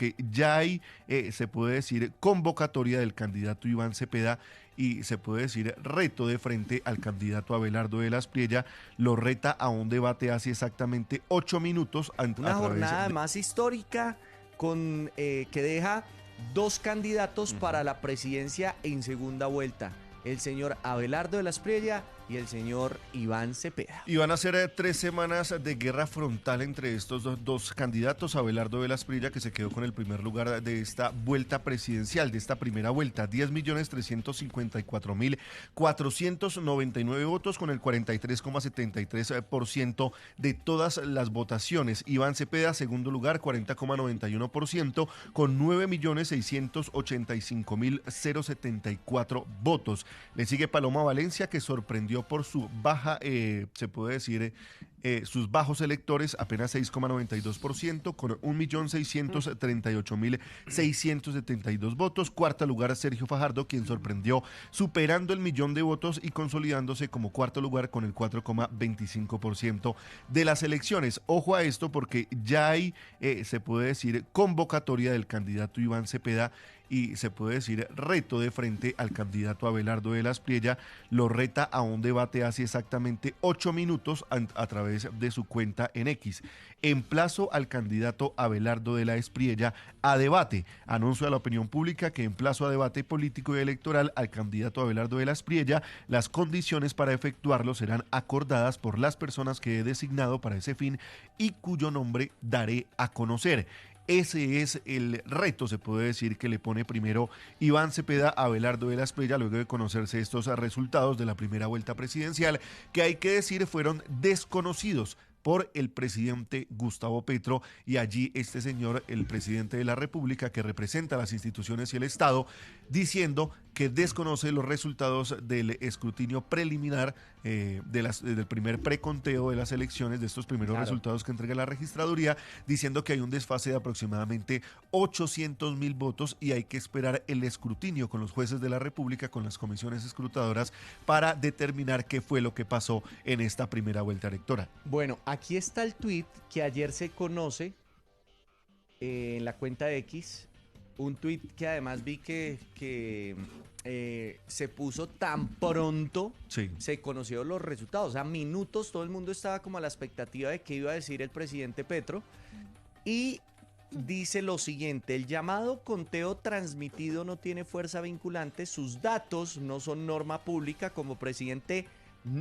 porque ya hay, se puede decir, convocatoria del candidato Iván Cepeda y se puede decir reto de frente al candidato Abelardo de la Espriella. Lo reta a un debate hace exactamente 8 minutos Una jornada más histórica que deja dos candidatos para la presidencia en segunda vuelta. El señor Abelardo de la Espriella y el señor Iván Cepeda. Y van a ser 3 semanas de guerra frontal entre estos dos candidatos. Abelardo de la Espriella, que se quedó con el primer lugar de esta vuelta presidencial, de esta primera vuelta, 10.354.499 votos, con el 43,73% de todas las votaciones. Iván Cepeda, segundo lugar, 40,91%, con 9.685.074 votos. Le sigue Paloma Valencia, que sorprendió por su baja, se puede decir, sus bajos electores, apenas 6,92%, con 1.638.672 votos. Cuarto lugar, Sergio Fajardo, quien sorprendió superando el 1.000.000 de votos y consolidándose como cuarto lugar con el 4,25% de las elecciones. Ojo a esto porque ya hay, se puede decir, convocatoria del candidato Iván Cepeda y se puede decir reto de frente al candidato Abelardo de la Espriella. Lo reta a un debate hace exactamente 8 minutos a través de su cuenta en X. Emplazo al candidato Abelardo de la Espriella a debate. Anuncio a la opinión pública que emplazo a debate político y electoral al candidato Abelardo de la Espriella. Las condiciones para efectuarlo serán acordadas por las personas que he designado para ese fin y cuyo nombre daré a conocer. Ese es el reto, se puede decir, que le pone primero Iván Cepeda a Abelardo de la Espriella luego de conocerse estos resultados de la primera vuelta presidencial, que hay que decir fueron desconocidos por el presidente Gustavo Petro, y allí este señor, el presidente de la República, que representa las instituciones y el Estado, diciendo que desconoce los resultados del escrutinio preliminar del primer preconteo de las elecciones, de estos primeros resultados que entrega la registraduría, diciendo que hay un desfase de aproximadamente 800.000 votos y hay que esperar el escrutinio con los jueces de la República, con las comisiones escrutadoras, para determinar qué fue lo que pasó en esta primera vuelta electoral. Bueno, aquí está el tuit que ayer se conoce en la cuenta de X. Un tuit que además vi que se puso tan pronto, sí, se conocieron los resultados. O sea, minutos, todo el mundo estaba como a la expectativa de qué iba a decir el presidente Petro. Y dice lo siguiente: el llamado conteo transmitido no tiene fuerza vinculante, sus datos no son norma pública. Como presidente,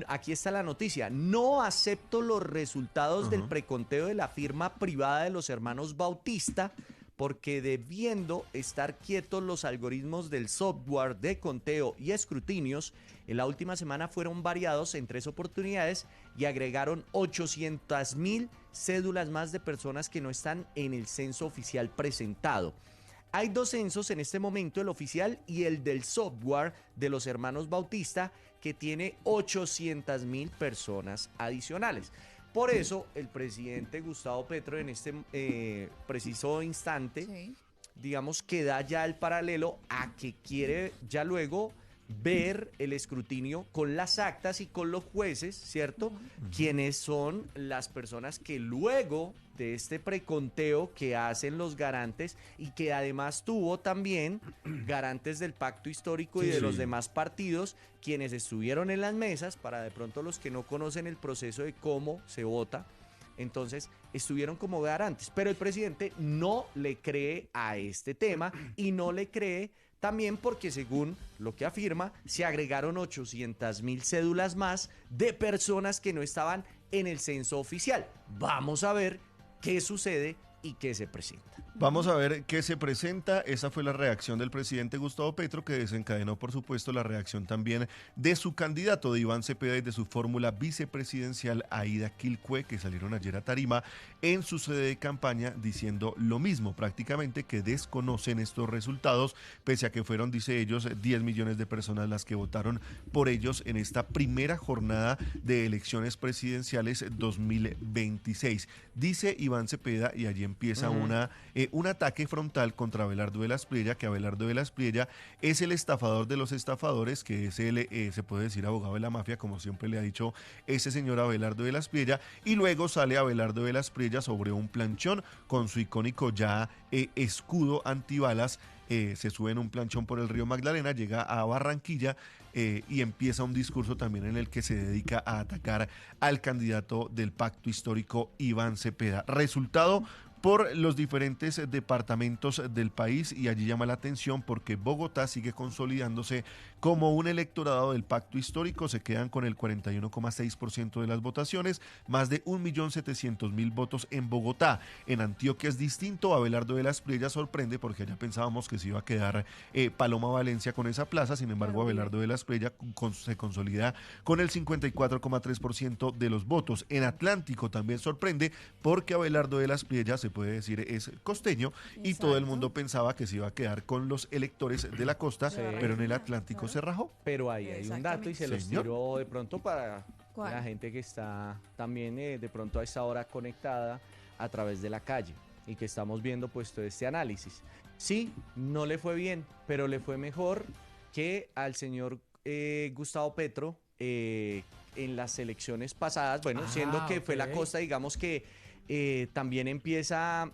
aquí está la noticia: no acepto los resultados del preconteo de la firma privada de los hermanos Bautista, porque debiendo estar quietos los algoritmos del software de conteo y escrutinios, en la última semana fueron variados en 3 oportunidades y agregaron 800.000 cédulas más de personas que no están en el censo oficial presentado. Hay 2 censos en este momento, el oficial y el del software de los hermanos Bautista, que tiene 800.000 personas adicionales. Por eso, el presidente Gustavo Petro en este preciso instante, digamos que da ya el paralelo a que quiere ya luego ver el escrutinio con las actas y con los jueces, ¿cierto? Quienes son las personas que luego de este preconteo que hacen los garantes, y que además tuvo también garantes del pacto histórico y de los demás partidos, quienes estuvieron en las mesas, para de pronto los que no conocen el proceso de cómo se vota, entonces estuvieron como garantes. Pero el presidente no le cree a este tema, y no le cree también porque, según lo que afirma, se agregaron 800.000 cédulas más de personas que no estaban en el censo oficial. Vamos a ver qué sucede y qué se presenta. Vamos a ver qué se presenta. Esa fue la reacción del presidente Gustavo Petro, que desencadenó, por supuesto, la reacción también de su candidato, de Iván Cepeda, y de su fórmula vicepresidencial, Aida Quilcue, que salieron ayer a Tarima en su sede de campaña diciendo lo mismo, prácticamente que desconocen estos resultados, pese a que fueron, dice ellos, 10 millones de personas las que votaron por ellos en esta primera jornada de elecciones presidenciales 2026. Dice Iván Cepeda, y allí en empieza un ataque frontal contra Abelardo de la Espriella, que Abelardo de la Espriella es el estafador de los estafadores, que es el, se puede decir, abogado de la mafia, como siempre le ha dicho ese señor Abelardo de la Espriella, y luego sale Abelardo de la Espriella sobre un planchón con su icónico ya escudo antibalas. Se sube en un planchón por el río Magdalena, llega a Barranquilla y empieza un discurso también en el que se dedica a atacar al candidato del pacto histórico, Iván Cepeda. Resultado por los diferentes departamentos del país, y allí llama la atención porque Bogotá sigue consolidándose como un electorado del pacto histórico. Se quedan con el 41,6% de las votaciones, más de 1.700.000 votos en Bogotá. En Antioquia es distinto. Abelardo de la Espriella sorprende porque ya pensábamos que se iba a quedar Paloma Valencia con esa plaza. Sin embargo, Abelardo de la Espriella se consolida con el 54,3% de los votos. En Atlántico también sorprende porque Abelardo de la Espriella, se puede decir, es costeño. Exacto. Y todo el mundo pensaba que se iba a quedar con los electores de la costa, pero en el Atlántico se rajó. Pero ahí hay un dato y se los tiro de pronto para la gente que está también de pronto a esa hora conectada a través de la calle y que estamos viendo pues todo este análisis. Sí, no le fue bien, pero le fue mejor que al señor Gustavo Petro en las elecciones pasadas, bueno, siendo que fue la costa, digamos que también empieza,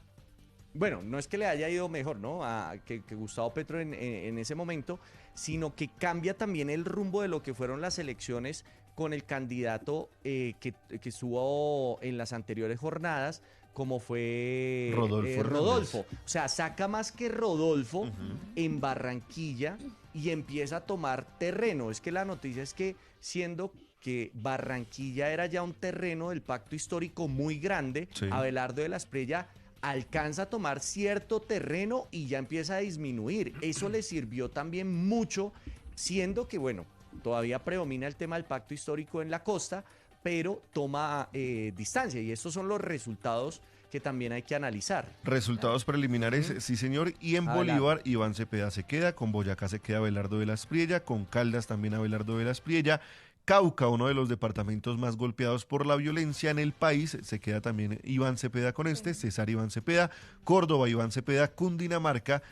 bueno, no es que le haya ido mejor, ¿no? Que Gustavo Petro en ese momento, sino que cambia también el rumbo de lo que fueron las elecciones con el candidato que estuvo en las anteriores jornadas, como fue Rodolfo. O sea, saca más que Rodolfo en Barranquilla y empieza a tomar terreno. Es que la noticia es que siendo que Barranquilla era ya un terreno del pacto histórico muy grande, sí, Abelardo de la Espriella alcanza a tomar cierto terreno y ya empieza a disminuir. Eso le sirvió también mucho, siendo que, bueno, todavía predomina el tema del pacto histórico en la costa, pero toma distancia, y estos son los resultados que también hay que analizar. Resultados preliminares, sí señor, y en Bolívar Iván Cepeda se queda, con Boyacá se queda Abelardo de la Espriella, con Caldas también Abelardo de la Espriella, Cauca, uno de los departamentos más golpeados por la violencia en el país, se queda también Iván Cepeda con César Iván Cepeda, Córdoba Iván Cepeda, Cundinamarca,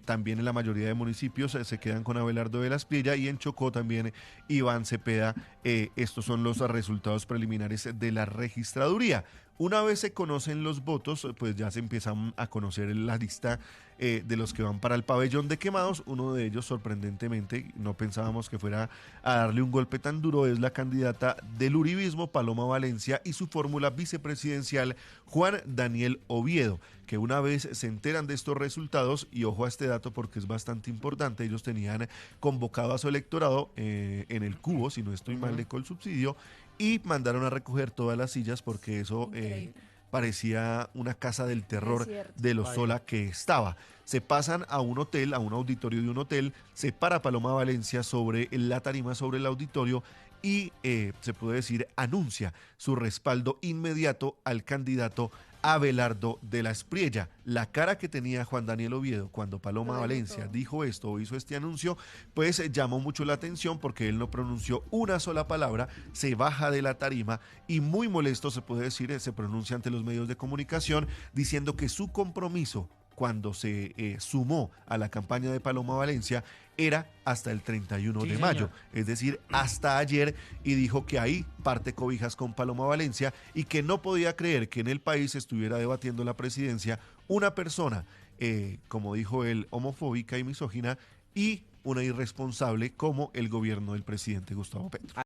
también en la mayoría de municipios se quedan con Abelardo de la Espriella, y en Chocó también Iván Cepeda. Estos son los resultados preliminares de la registraduría. Una vez se conocen los votos, pues ya se empiezan a conocer la lista de los que van para el pabellón de quemados. Uno de ellos, sorprendentemente, no pensábamos que fuera a darle un golpe tan duro, es la candidata del uribismo, Paloma Valencia, y su fórmula vicepresidencial, Juan Daniel Oviedo, que una vez se enteran de estos resultados, y ojo a este dato porque es bastante importante, ellos tenían convocado a su electorado en el Cubo, si no estoy mal, de Colsubsidio, y mandaron a recoger todas las sillas porque eso parecía una casa del terror de lo sola que estaba. Se pasan a un hotel, a un auditorio de un hotel, se para Paloma Valencia sobre la tarima, sobre el auditorio, y se puede decir, anuncia su respaldo inmediato al candidato Abelardo de la Espriella. La cara que tenía Juan Daniel Oviedo cuando Paloma Valencia dijo esto o hizo este anuncio, pues llamó mucho la atención porque él no pronunció una sola palabra, se baja de la tarima y muy molesto, se puede decir, se pronuncia ante los medios de comunicación diciendo que su compromiso cuando se sumó a la campaña de Paloma Valencia era hasta el 31 de mayo, es decir, hasta ayer, y dijo que ahí parte cobijas con Paloma Valencia y que no podía creer que en el país estuviera debatiendo la presidencia una persona, como dijo él, homofóbica y misógina, y una irresponsable como el gobierno del presidente Gustavo Petro.